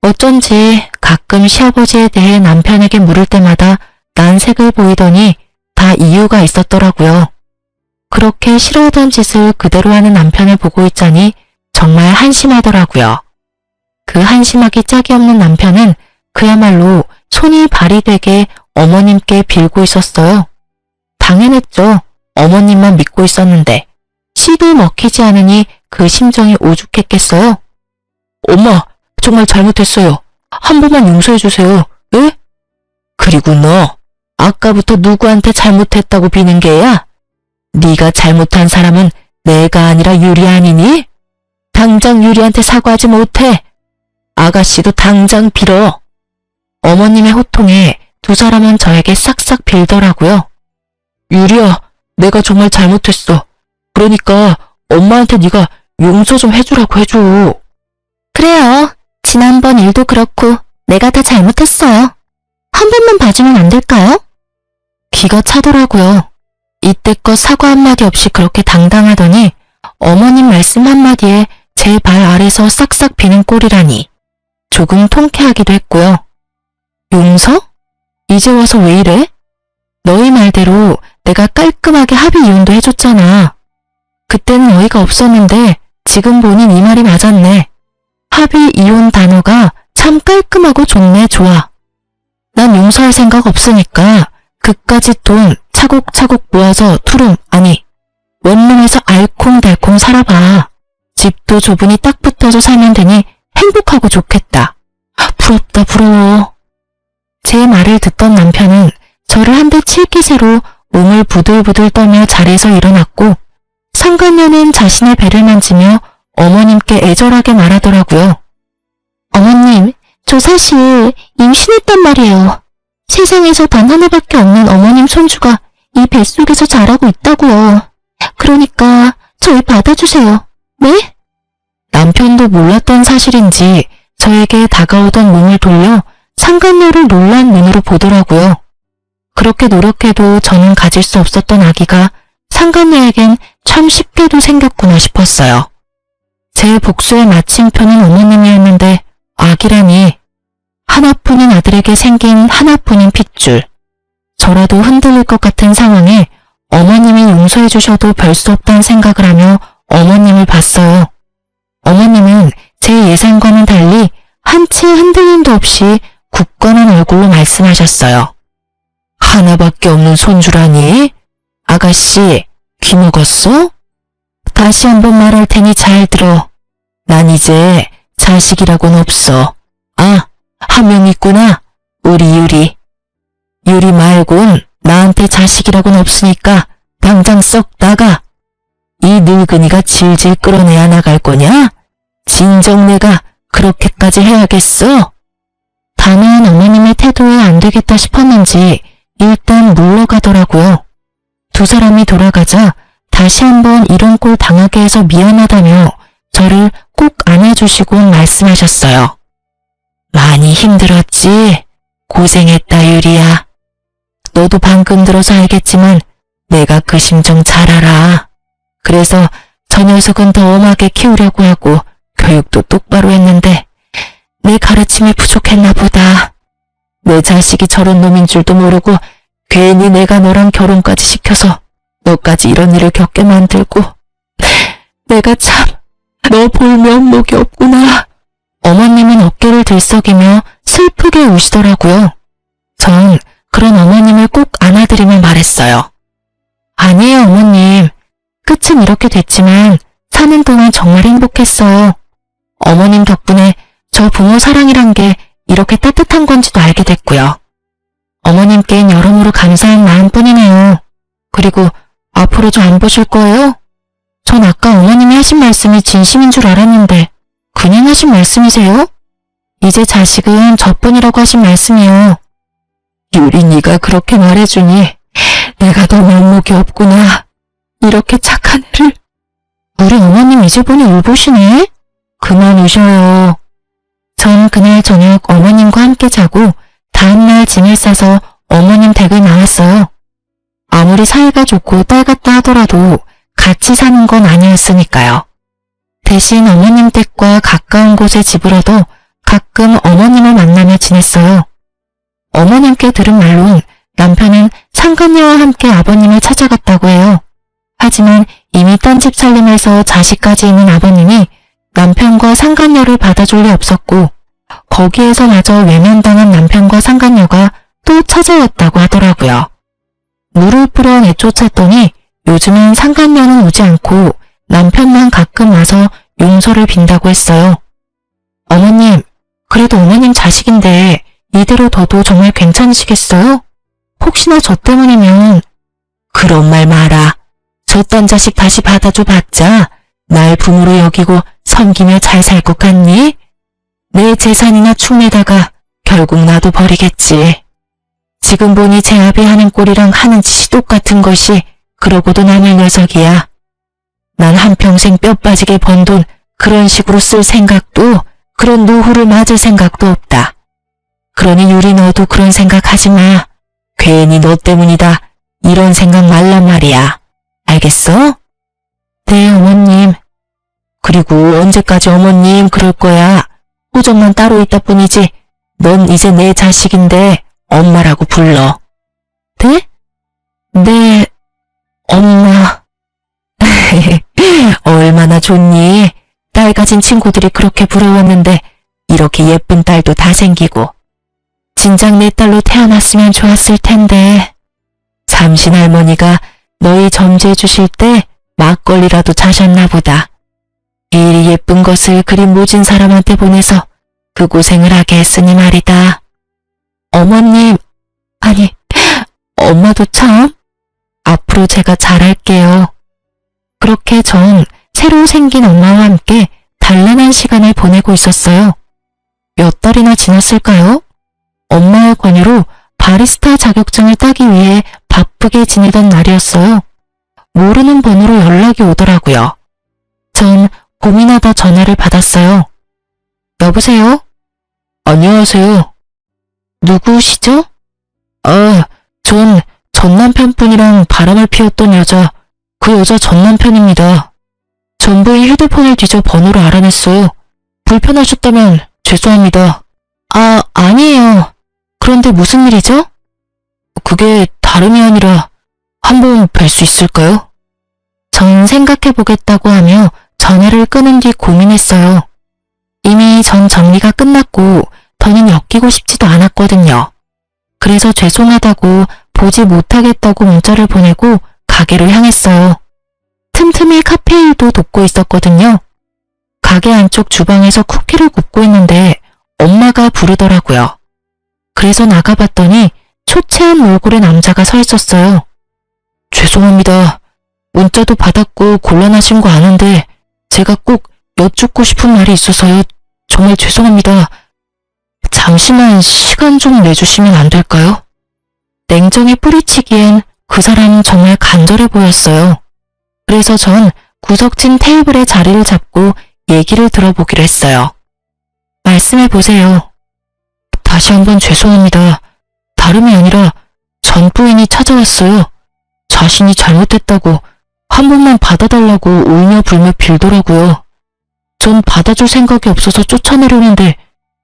어쩐지 가끔 시아버지에 대해 남편에게 물을 때마다 난색을 보이더니 다 이유가 있었더라고요. 그렇게 싫어하던 짓을 그대로 하는 남편을 보고 있자니 정말 한심하더라고요. 그 한심하기 짝이 없는 남편은 그야말로 손이 발이 되게 어머님께 빌고 있었어요. 당연했죠. 어머님만 믿고 있었는데 씨도 먹히지 않으니 그 심정이 오죽했겠어요. 엄마, 정말 잘못했어요. 한 번만 용서해주세요. 예? 그리고 너 아까부터 누구한테 잘못했다고 비는 게야? 네가 잘못한 사람은 내가 아니라 유리 아니니? 당장 유리한테 사과하지 못해. 아가씨도 당장 빌어. 어머님의 호통에 두 사람은 저에게 싹싹 빌더라고요. 유리야, 내가 정말 잘못했어. 그러니까 엄마한테 네가 용서 좀 해주라고 해줘. 그래요. 지난번 일도 그렇고 내가 다 잘못했어요. 한 번만 봐주면 안 될까요? 기가 차더라고요. 이때껏 사과 한마디 없이 그렇게 당당하더니 어머님 말씀 한마디에 제 발 아래서 싹싹 비는 꼴이라니 조금 통쾌하기도 했고요. 용서? 이제 와서 왜 이래? 너희 말대로 내가 깔끔하게 합의 이혼도 해줬잖아. 그때는 어이가 없었는데 지금 보니 네 말이 맞았네. 합의 이혼 단어가 참 깔끔하고 좋네. 좋아. 난 용서할 생각 없으니까 그까짓 돈 차곡차곡 모아서 투룸 아니 원룸에서 알콩달콩 살아봐. 집도 좁으니 딱 붙어서 살면 되니 행복하고 좋겠다. 부럽다 부러워. 제 말을 듣던 남편은 저를 한 대 칠 기세로 몸을 부들부들 떨며 자리에서 일어났고 상간녀는 자신의 배를 만지며 어머님께 애절하게 말하더라고요. 어머님, 저 사실 임신했단 말이에요. 세상에서 단 하나밖에 없는 어머님 손주가 이 뱃속에서 자라고 있다고요. 그러니까 저희 받아주세요. 네? 남편도 몰랐던 사실인지 저에게 다가오던 몸을 돌려 상간녀를 놀란 눈으로 보더라고요. 그렇게 노력해도 저는 가질 수 없었던 아기가 상간녀에겐 참 쉽게도 생겼구나 싶었어요. 제 복수의 마침표는 어머님이었는데 아기라니 하나뿐인 아들에게 생긴 하나뿐인 핏줄. 저라도 흔들릴 것 같은 상황에 어머님이 용서해 주셔도 별 수 없다는 생각을 하며 어머님을 봤어요. 어머님은 제 예상과는 달리 한치 흔들림도 없이 굳건한 얼굴로 말씀하셨어요. 하나밖에 없는 손주라니? 아가씨, 귀 먹었어? 다시 한번 말할 테니 잘 들어. 난 이제 자식이라고는 없어. 아, 한 명 있구나. 우리 유리. 유리 말곤 나한테 자식이라고는 없으니까 당장 썩 나가. 이 늙은이가 질질 끌어내야 나갈 거냐? 진정 내가 그렇게까지 해야겠어? 다만 어머님의 태도에 안 되겠다 싶었는지 일단 물러가더라고요. 두 사람이 돌아가자 다시 한번 이런 꼴 당하게 해서 미안하다며 저를 꼭 안아주시고 말씀하셨어요. 많이 힘들었지? 고생했다 유리야. 너도 방금 들어서 알겠지만 내가 그 심정 잘 알아. 그래서 저 녀석은 더 엄하게 키우려고 하고 교육도 똑바로 했는데 내 가르침이 부족했나 보다. 내 자식이 저런 놈인 줄도 모르고 괜히 내가 너랑 결혼까지 시켜서 너까지 이런 일을 겪게 만들고 내가 참 너 볼 면목이 없구나. 어머님은 어깨를 들썩이며 슬프게 우시더라고요. 전 그런 어머님을 꼭 안아드리며 말했어요. 아니에요 어머님. 끝은 이렇게 됐지만 사는 동안 정말 행복했어요. 어머님 덕분에 저 부모 사랑이란 게 이렇게 따뜻한 건지도 알게 됐고요. 어머님께는 여러모로 감사한 마음뿐이네요. 그리고 앞으로 저 안 보실 거예요? 전 아까 어머님이 하신 말씀이 진심인 줄 알았는데 그냥 하신 말씀이세요? 이제 자식은 저뿐이라고 하신 말씀이요. 유리 네가 그렇게 말해주니 내가 더 면목이 없구나. 이렇게 착한 애를. 우리 어머님 이제 보니 울보시네? 그만 우셔요. 전 그날 저녁 어머님과 함께 자고 다음날 짐을 싸서 어머님 댁을 나왔어요. 아무리 사이가 좋고 딸 같다 하더라도 같이 사는 건 아니었으니까요. 대신 어머님 댁과 가까운 곳에 집을 얻어 가끔 어머님을 만나며 지냈어요. 어머님께 들은 말론 남편은 상간녀와 함께 아버님을 찾아갔다고 해요. 하지만 이미 딴 집 살림에서 자식까지 있는 아버님이 남편과 상간녀를 받아줄 리 없었고 거기에서마저 외면당한 남편과 상간녀가 또 찾아왔다고 하더라고요. 물을 뿌려 내쫓았더니 요즘은 상간녀는 오지 않고 남편만 가끔 와서 용서를 빈다고 했어요. 어머님, 그래도 어머님 자식인데 이대로 둬도 정말 괜찮으시겠어요? 혹시나 저 때문이면. 그런 말 마라. 저딴 자식 다시 받아줘 봤자 날 부모로 여기고 섬기며 잘 살 것 같니? 내 재산이나 축내다가 결국 나도 버리겠지. 지금 보니 제 아비 하는 꼴이랑 하는 짓이 똑같은 것이 그러고도 남을 녀석이야. 난 한평생 뼈 빠지게 번 돈 그런 식으로 쓸 생각도 그런 노후를 맞을 생각도 없다. 그러니 유리 너도 그런 생각하지 마. 괜히 너 때문이다. 이런 생각 말란 말이야. 알겠어? 네 어머님. 그리고 언제까지 어머님 그럴 거야. 호적만 따로 있다 뿐이지 넌 이제 내 자식인데 엄마라고 불러. 네? 네, 엄마. 얼마나 좋니? 딸 가진 친구들이 그렇게 부러웠는데 이렇게 예쁜 딸도 다 생기고. 진작 내 딸로 태어났으면 좋았을 텐데. 잠신 할머니가 너희 점지해 주실 때 막걸리라도 자셨나 보다. 이리 예쁜 것을 그리 모진 사람한테 보내서 그 고생을 하게 했으니 말이다. 어머님, 아니, 엄마도 참. 앞으로 제가 잘할게요. 그렇게 전 새로 생긴 엄마와 함께 단란한 시간을 보내고 있었어요. 몇 달이나 지났을까요? 엄마의 권유로 바리스타 자격증을 따기 위해 바쁘게 지내던 날이었어요. 모르는 번호로 연락이 오더라고요. 전 고민하다 전화를 받았어요. 여보세요? 안녕하세요. 누구시죠? 전 남편분이랑 바람을 피웠던 여자, 그 여자 전 남편입니다. 전부인 휴대폰을 뒤져 번호를 알아냈어요. 불편하셨다면 죄송합니다. 아니에요. 그런데 무슨 일이죠? 그게 다름이 아니라 한번 뵐 수 있을까요? 전 생각해보겠다고 하며 전화를 끊은 뒤 고민했어요. 이미 전 정리가 끝났고 더는 엮이고 싶지도 않았거든요. 그래서 죄송하다고 보지 못하겠다고 문자를 보내고 가게로 향했어요. 틈틈이 카페 일도 돕고 있었거든요. 가게 안쪽 주방에서 쿠키를 굽고 있는데 엄마가 부르더라고요. 그래서 나가봤더니 초췌한 얼굴의 남자가 서 있었어요. 죄송합니다. 문자도 받았고 곤란하신 거 아는데 제가 꼭 여쭙고 싶은 말이 있어서요. 정말 죄송합니다. 잠시만 시간 좀 내주시면 안 될까요? 냉정에 뿌리치기엔 그 사람은 정말 간절해 보였어요. 그래서 전 구석진 테이블에 자리를 잡고 얘기를 들어보기로 했어요. 말씀해보세요. 다시 한번 죄송합니다. 다름이 아니라 전 부인이 찾아왔어요. 자신이 잘못했다고 한 번만 받아달라고 울며 불며 빌더라고요. 전 받아줄 생각이 없어서 쫓아내려는데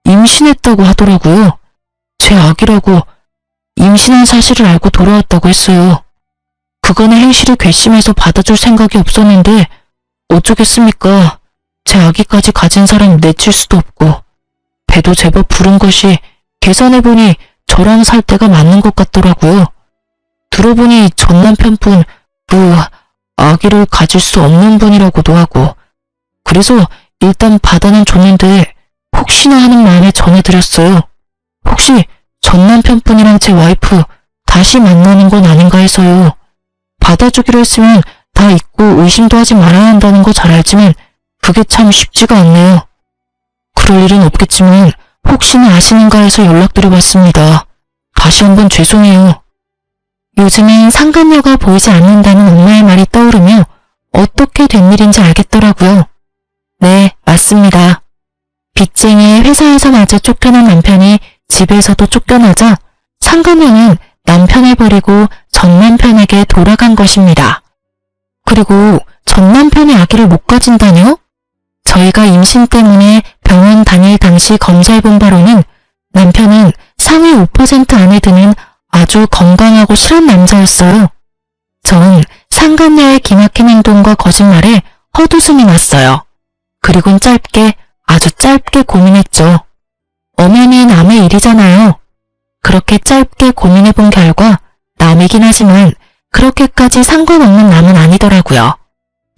임신했다고 하더라고요. 제 아기라고 임신한 사실을 알고 돌아왔다고 했어요. 그간의 행실이 괘씸해서 받아줄 생각이 없었는데 어쩌겠습니까. 제 아기까지 가진 사람 내칠 수도 없고 배도 제법 부른 것이 계산해보니 저랑 살 때가 맞는 것 같더라고요. 들어보니 전 남편분 아기를 가질 수 없는 분이라고도 하고 그래서 일단 받아는 줬는데 혹시나 하는 마음에 전해드렸어요. 혹시 전 남편분이랑 제 와이프 다시 만나는 건 아닌가 해서요. 받아주기로 했으면 다 잊고 의심도 하지 말아야 한다는 거 잘 알지만 그게 참 쉽지가 않네요. 그럴 일은 없겠지만 혹시나 아시는가 해서 연락드려봤습니다. 다시 한번 죄송해요. 요즘엔 상간녀가 보이지 않는다는 엄마의 말이 떠오르며 어떻게 된 일인지 알겠더라고요. 네, 맞습니다. 빚쟁이의 회사에서마저 쫓겨난 남편이 집에서도 쫓겨나자 상간녀는 남편을 버리고 전 남편에게 돌아간 것입니다. 그리고 전 남편의 아기를 못 가진다뇨? 저희가 임신 때문에 병원 다닐 당시 검사해본 바로는 남편은 상위 5% 안에 드는 아주 건강하고 실한 남자였어요. 전 상간녀의 기막힌 행동과 거짓말에 헛웃음이 났어요. 그리곤 아주 짧게 고민했죠. 엄연히 남의 일이잖아요. 그렇게 짧게 고민해본 결과 남이긴 하지만 그렇게까지 상관없는 남은 아니더라고요.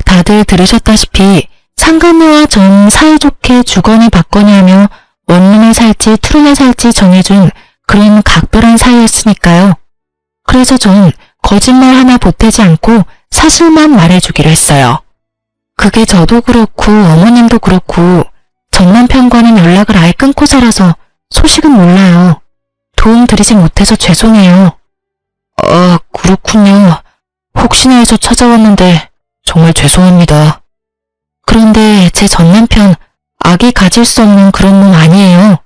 다들 들으셨다시피 상간녀와 전 사이좋게 주거니 받거니 하며 원룸에 살지 투룸에 살지 정해준 그런 각별한 사이였으니까요. 그래서 전 거짓말 하나 보태지 않고 사실만 말해주기로 했어요. 그게 저도 그렇고 어머님도 그렇고 전 남편과는 연락을 아예 끊고 살아서 소식은 몰라요. 도움 드리지 못해서 죄송해요. 그렇군요. 혹시나 해서 찾아왔는데 정말 죄송합니다. 그런데 제 전 남편 아기 가질 수 없는 그런 몸 아니에요.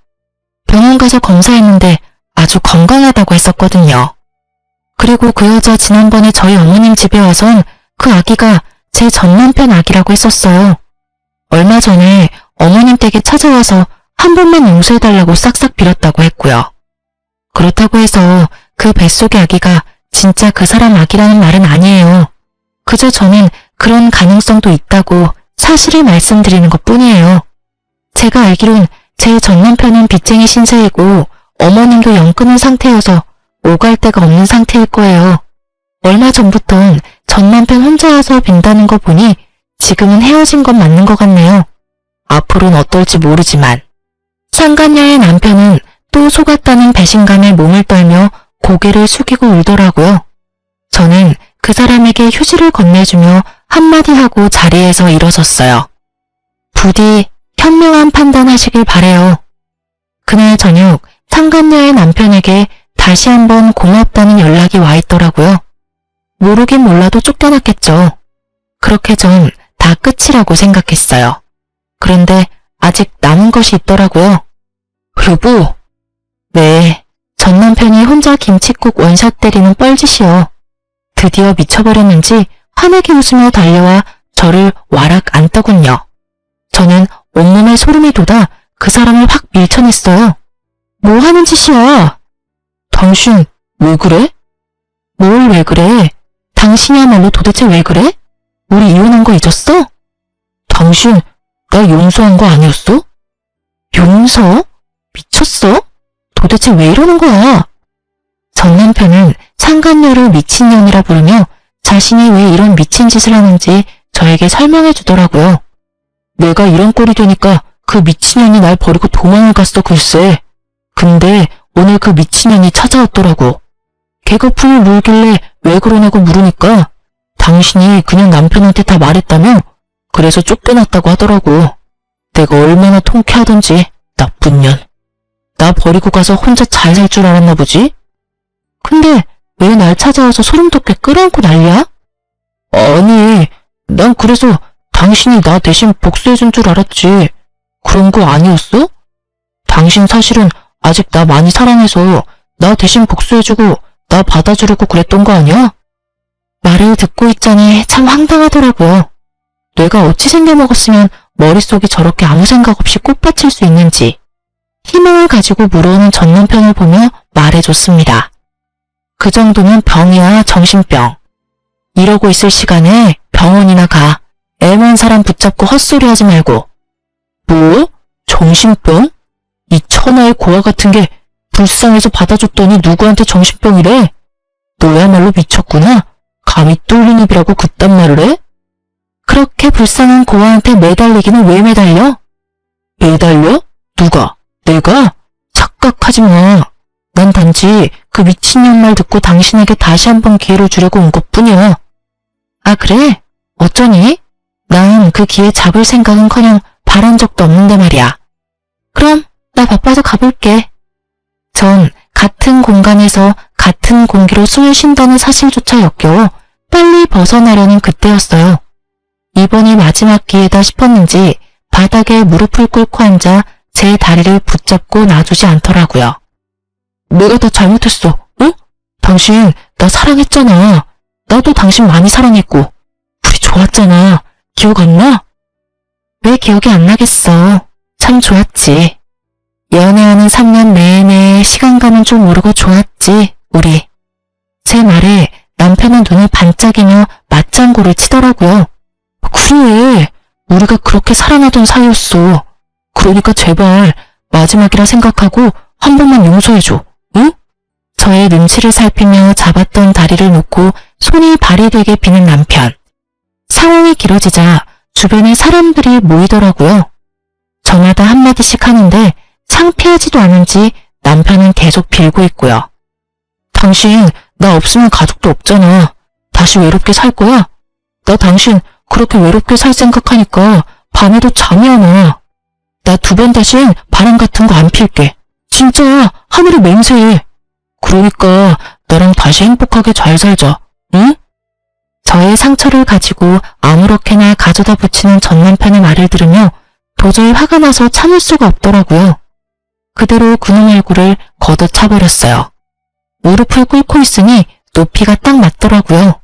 병원 가서 검사했는데 아주 건강하다고 했었거든요. 그리고 그 여자 지난번에 저희 어머님 집에 와선 그 아기가 제 전 남편 아기라고 했었어요. 얼마 전에 어머님 댁에 찾아와서 한 번만 용서해달라고 싹싹 빌었다고 했고요. 그렇다고 해서 그 뱃속의 아기가 진짜 그 사람 아기라는 말은 아니에요. 그저 저는 그런 가능성도 있다고 사실을 말씀드리는 것뿐이에요. 제가 알기론 제 전 남편은 빚쟁이 신세이고 어머님도 영 끊은 상태여서 오갈 데가 없는 상태일 거예요. 얼마 전부턴 전 남편 혼자 와서 빈다는 거 보니 지금은 헤어진 건 맞는 것 같네요. 앞으로는 어떨지 모르지만. 상간녀의 남편은 또 속았다는 배신감에 몸을 떨며 고개를 숙이고 울더라고요. 저는 그 사람에게 휴지를 건네주며 한마디 하고 자리에서 일어섰어요. 부디 현명한 판단하시길 바래요. 그날 저녁 상간녀의 남편에게 다시 한번 고맙다는 연락이 와 있더라고요. 모르긴 몰라도 쫓겨났겠죠. 그렇게 전 다 끝이라고 생각했어요. 그런데 아직 남은 것이 있더라고요. 여보. 네, 전 남편이 혼자 김칫국 원샷 때리는 뻘짓이요. 드디어 미쳐버렸는지 환하게 웃으며 달려와 저를 와락 안더군요. 저는 온몸에 소름이 돋아 그 사람을 확 밀쳐냈어요. 뭐 하는 짓이야? 당신 왜 그래? 뭘 왜 그래? 당신이야말로 도대체 왜 그래? 우리 이혼한 거 잊었어? 당신 나 용서한 거 아니었어? 용서? 미쳤어? 도대체 왜 이러는 거야? 전 남편은 상간녀를 미친년이라 부르며 자신이 왜 이런 미친 짓을 하는지 저에게 설명해 주더라고요. 내가 이런 꼴이 되니까 그 미친년이 날 버리고 도망을 갔어 글쎄. 근데 오늘 그 미친년이 찾아왔더라고. 개거품을 물길래 왜 그러냐고 물으니까 당신이 그냥 남편한테 다 말했다며 그래서 쫓겨났다고 하더라고. 내가 얼마나 통쾌하던지 나쁜 년. 나 버리고 가서 혼자 잘 살 줄 알았나 보지? 근데 왜 날 찾아와서 소름 돋게 끌어안고 난리야? 아니, 난 그래서 당신이 나 대신 복수해준 줄 알았지. 그런 거 아니었어? 당신 사실은 아직 나 많이 사랑해서 나 대신 복수해주고 나 받아주려고 그랬던 거 아니야? 말을 듣고 있자니 참 황당하더라고요. 뇌가 어찌 생겨먹었으면 머릿속이 저렇게 아무 생각 없이 꽃받칠 수 있는지 희망을 가지고 물어오는 전 남편을 보며 말해줬습니다. 그 정도면 병이야 정신병. 이러고 있을 시간에 병원이나 가. 애먼 사람 붙잡고 헛소리하지 말고. 뭐? 정신병? 이 천하의 고아 같은 게 불쌍해서 받아줬더니 누구한테 정신병이래? 너야말로 미쳤구나. 감히 뚫린 입이라고 그딴 말을 해? 그렇게 불쌍한 고아한테 매달리기는 왜 매달려? 매달려? 누가? 내가? 착각하지 마. 난 단지 그 미친년 말 듣고 당신에게 다시 한번 기회를 주려고 온 것뿐이야. 아 그래? 어쩌니? 난 그 기회 잡을 생각은커녕 바란 적도 없는데 말이야. 그럼 나 바빠서 가볼게. 전 같은 공간에서 같은 공기로 숨을 쉰다는 사실조차 역겨워 빨리 벗어나려는 그때였어요. 이번이 마지막 기회다 싶었는지 바닥에 무릎을 꿇고 앉아 제 다리를 붙잡고 놔두지 않더라고요. 내가 다 잘못했어. 응? 당신 나 사랑했잖아. 나도 당신 많이 사랑했고 우리 좋았잖아. 기억 안 나? 왜 기억이 안 나겠어. 참 좋았지. 연애하는 3년 내내 시간 가는 줄 모르고 좋았지 우리. 제 말에 남편은 눈을 반짝이며 맞장구를 치더라고요. 그래, 우리가 그렇게 사랑하던 사이였어. 그러니까 제발 마지막이라 생각하고 한 번만 용서해줘. 응? 저의 눈치를 살피며 잡았던 다리를 놓고 손이 발이 되게 비는 남편. 상황이 길어지자 주변에 사람들이 모이더라고요. 저마다 한마디씩 하는데 창피하지도 않은지 남편은 계속 빌고 있고요. 당신 나 없으면 가족도 없잖아. 다시 외롭게 살 거야? 나 당신 그렇게 외롭게 살 생각하니까 밤에도 잠이 안 와. 나 2번 다신 바람 같은 거 안 필게. 진짜 하늘이 맹세해. 그러니까 나랑 다시 행복하게 잘 살자. 응? 저의 상처를 가지고 아무렇게나 가져다 붙이는 전 남편의 말을 들으며 도저히 화가 나서 참을 수가 없더라고요. 그대로 그놈 얼굴을 걷어차버렸어요. 무릎을 꿇고 있으니 높이가 딱 맞더라고요.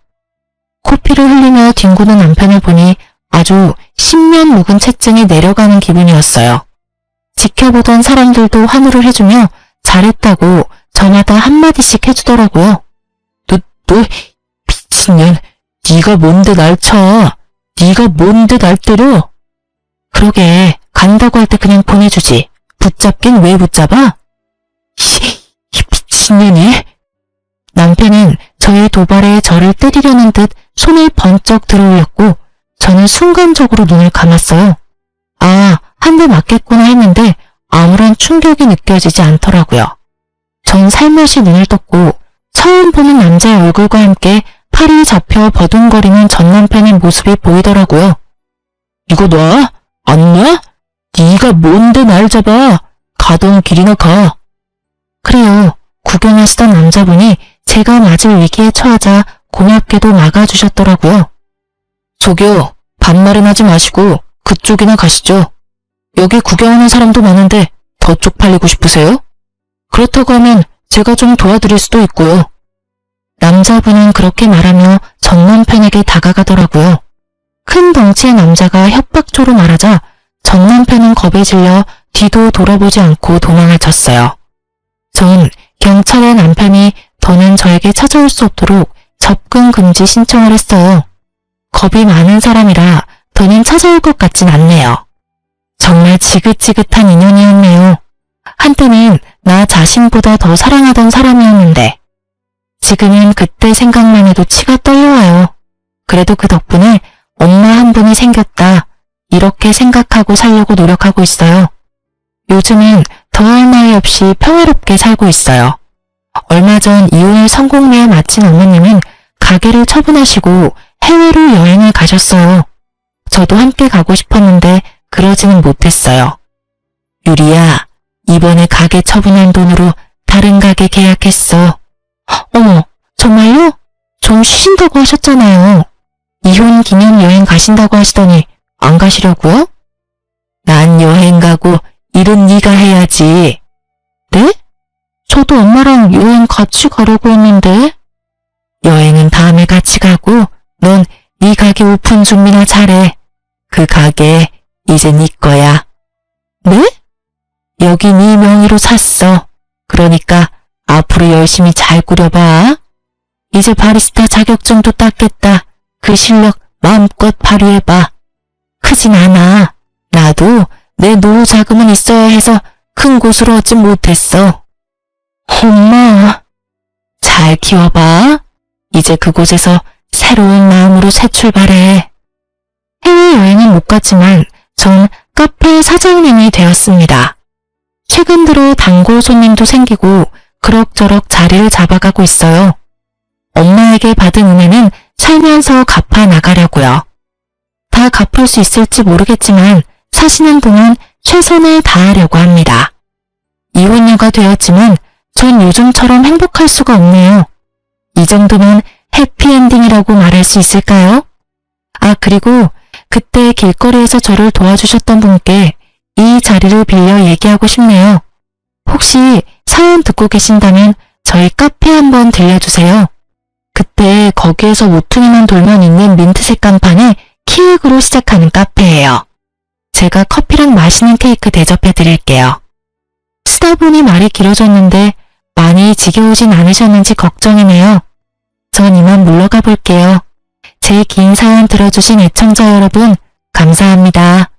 코피를 흘리며 뒹구는 남편을 보니 아주 10년 묵은 채증이 내려가는 기분이었어요. 지켜보던 사람들도 환호를 해주며 잘했다고 저마다 한마디씩 해주더라고요. 너 미친년, 네가 뭔데 날 쳐? 네가 뭔데 날 때려? 그러게, 간다고 할 때 그냥 보내주지. 붙잡긴 왜 붙잡아? 이 미친년이? 남편은 저의 도발에 저를 때리려는 듯 손을 번쩍 들어올렸고 저는 순간적으로 눈을 감았어요. 아, 한 대 맞겠구나 했는데 아무런 충격이 느껴지지 않더라고요. 전 살며시 눈을 떴고 처음 보는 남자의 얼굴과 함께 팔이 잡혀 버둥거리는 전 남편의 모습이 보이더라고요. 이거 놔? 안 놔? 네가 뭔데 날 잡아? 가던 길이나 가. 그래요. 구경하시던 남자분이 제가 맞을 위기에 처하자 고맙게도 막아주셨더라고요. 저기요, 반말은 하지 마시고 그쪽이나 가시죠. 여기 구경하는 사람도 많은데 더 쪽팔리고 싶으세요? 그렇다고 하면 제가 좀 도와드릴 수도 있고요. 남자분은 그렇게 말하며 전 남편에게 다가가더라고요. 큰 덩치의 남자가 협박조로 말하자 전 남편은 겁에 질려 뒤도 돌아보지 않고 도망을 쳤어요. 전 경찰의 남편이 더는 저에게 찾아올 수 없도록 접근 금지 신청을 했어요. 겁이 많은 사람이라 더는 찾아올 것 같진 않네요. 정말 지긋지긋한 인연이었네요. 한때는 나 자신보다 더 사랑하던 사람이었는데 지금은 그때 생각만 해도 치가 떨려와요. 그래도 그 덕분에 엄마 한 분이 생겼다. 이렇게 생각하고 살려고 노력하고 있어요. 요즘은 더할 나위 없이 평화롭게 살고 있어요. 얼마 전 이혼을 성공리에 마친 어머님은 가게를 처분하시고 해외로 여행을 가셨어요. 저도 함께 가고 싶었는데 그러지는 못했어요. 유리야, 이번에 가게 처분한 돈으로 다른 가게 계약했어. 어머, 정말요? 좀 쉬신다고 하셨잖아요. 이혼 기념 여행 가신다고 하시더니 안 가시려고요? 난 여행 가고 일은 네가 해야지. 네? 저도 엄마랑 여행 같이 가려고 했는데. 여행은 다음에 같이 가고 넌 네 가게 오픈 준비나 잘해. 그 가게 이제 네 거야. 네? 여기 네 명의로 샀어. 그러니까 앞으로 열심히 잘 꾸려봐. 이제 바리스타 자격증도 땄겠다. 그 실력 마음껏 발휘해봐. 크진 않아. 나도 내 노후 자금은 있어야 해서 큰 곳으로 얻진 못했어. 엄마, 잘 키워봐. 이제 그곳에서 새로운 마음으로 새 출발해. 해외여행은 못 갔지만 전 카페 사장님이 되었습니다. 최근 들어 단골 손님도 생기고 그럭저럭 자리를 잡아가고 있어요. 엄마에게 받은 은혜는 살면서 갚아 나가려고요. 다 갚을 수 있을지 모르겠지만 사시는 분은 최선을 다하려고 합니다. 이혼녀가 되었지만 전 요즘처럼 행복할 수가 없네요. 이 정도면 해피엔딩이라고 말할 수 있을까요? 아, 그리고 그때 길거리에서 저를 도와주셨던 분께 이 자리를 빌려 얘기하고 싶네요. 혹시 사연 듣고 계신다면 저희 카페 한번 들려주세요. 그때 거기에서 모퉁이만 돌면 있는 민트색 간판에 키읔으로 시작하는 카페예요. 제가 커피랑 맛있는 케이크 대접해 드릴게요. 쓰다 보니 말이 길어졌는데 많이 지겨우진 않으셨는지 걱정이네요. 전 이만 물러가 볼게요. 제 긴 사연 들어주신 애청자 여러분, 감사합니다.